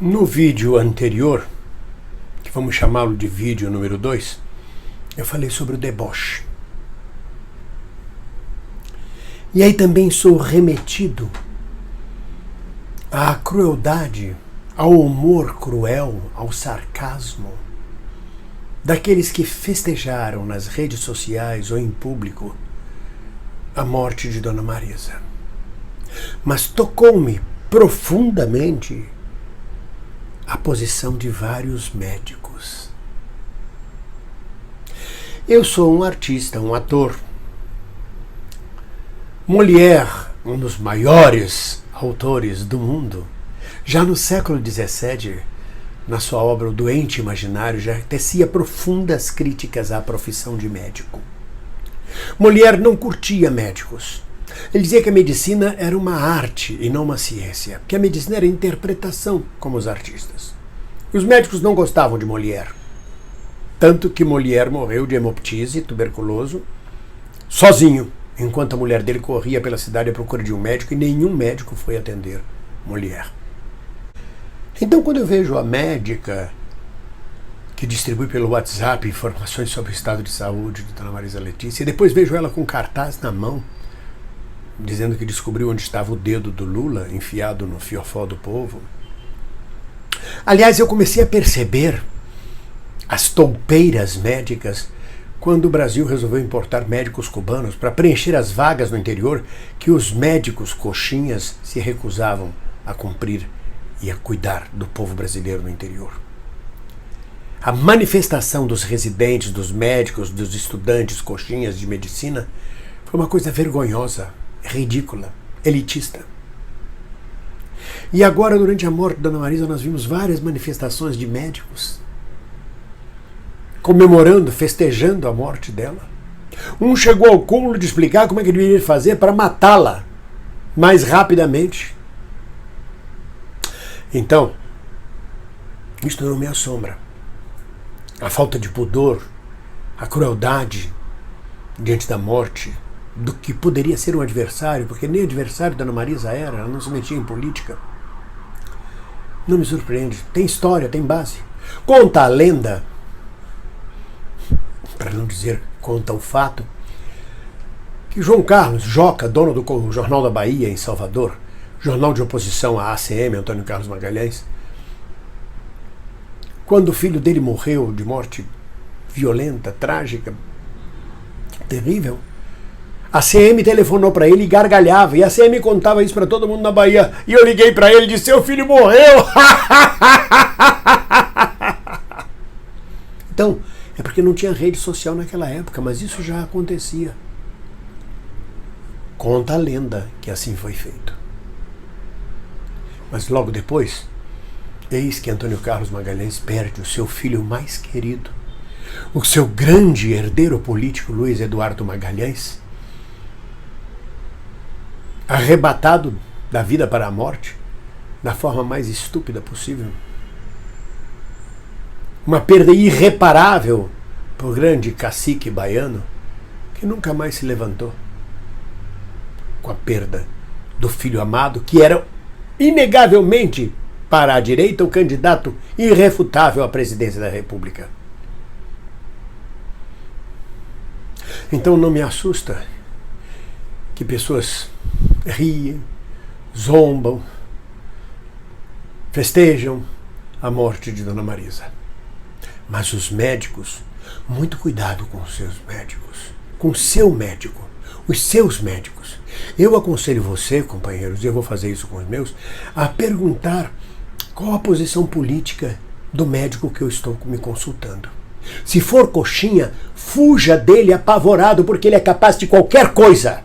No vídeo anterior, que vamos chamá-lo de vídeo número 2, eu falei sobre o deboche. E aí também sou remetido à crueldade, ao humor cruel, ao sarcasmo daqueles que festejaram nas redes sociais ou em público a morte de Dona Marisa. Mas tocou-me profundamente a posição de vários médicos. Eu sou um artista, um ator. Molière, um dos maiores autores do mundo, já no século XVII, na sua obra O Doente Imaginário, já tecia profundas críticas à profissão de médico. Molière não curtia médicos. Ele dizia que a medicina era uma arte e não uma ciência, que a medicina era interpretação, como os artistas. E os médicos não gostavam de Molière. Tanto que Molière morreu de hemoptise, tuberculoso, sozinho, enquanto a mulher dele corria pela cidade à procura de um médico e nenhum médico foi atender Molière. Então, quando eu vejo a médica que distribui pelo WhatsApp informações sobre o estado de saúde de Dona Marisa Letícia, e depois vejo ela com cartaz na mão, dizendo que descobriu onde estava o dedo do Lula enfiado no fiofó do povo. Aliás, eu comecei a perceber as toupeiras médicas quando o Brasil resolveu importar médicos cubanos para preencher as vagas no interior que os médicos coxinhas se recusavam a cumprir e a cuidar do povo brasileiro no interior. A manifestação dos residentes, dos médicos, dos estudantes coxinhas de medicina foi uma coisa vergonhosa, ridícula, elitista. E agora, durante a morte da Dona Marisa, nós vimos várias manifestações de médicos comemorando, festejando a morte dela. Um chegou ao cúmulo de explicar como é que ele deveria fazer para matá-la mais rapidamente. Então, isto não me assombra. A falta de pudor, a crueldade diante da morte do que poderia ser um adversário, porque nem adversário da Dona Marisa era, ela não se metia em política. Não me surpreende. Tem história, tem base. Conta a lenda, para não dizer conta o fato, que João Carlos Joca, dono do Jornal da Bahia em Salvador, jornal de oposição à ACM, Antônio Carlos Magalhães, quando o filho dele morreu de morte violenta, trágica, terrível, a CM telefonou para ele e gargalhava, e a CM contava isso para todo mundo na Bahia, e eu liguei para ele e disse: seu filho morreu! Então, é porque não tinha rede social naquela época, mas isso já acontecia. Conta a lenda que assim foi feito. Mas logo depois, eis que Antônio Carlos Magalhães perde o seu filho mais querido, o seu grande herdeiro político, Luiz Eduardo Magalhães, arrebatado da vida para a morte, da forma mais estúpida possível. Uma perda irreparável para o grande cacique baiano, que nunca mais se levantou, com a perda do filho amado, que era inegavelmente, para a direita, o candidato irrefutável à presidência da República. Então não me assusta que pessoas riem, zombam, festejam a morte de Dona Marisa. Mas os médicos, muito cuidado com os seus médicos, com o seu médico, os seus médicos. Eu aconselho você, companheiros, e eu vou fazer isso com os meus, a perguntar qual a posição política do médico que eu estou me consultando. Se for coxinha, fuja dele apavorado, porque ele é capaz de qualquer coisa.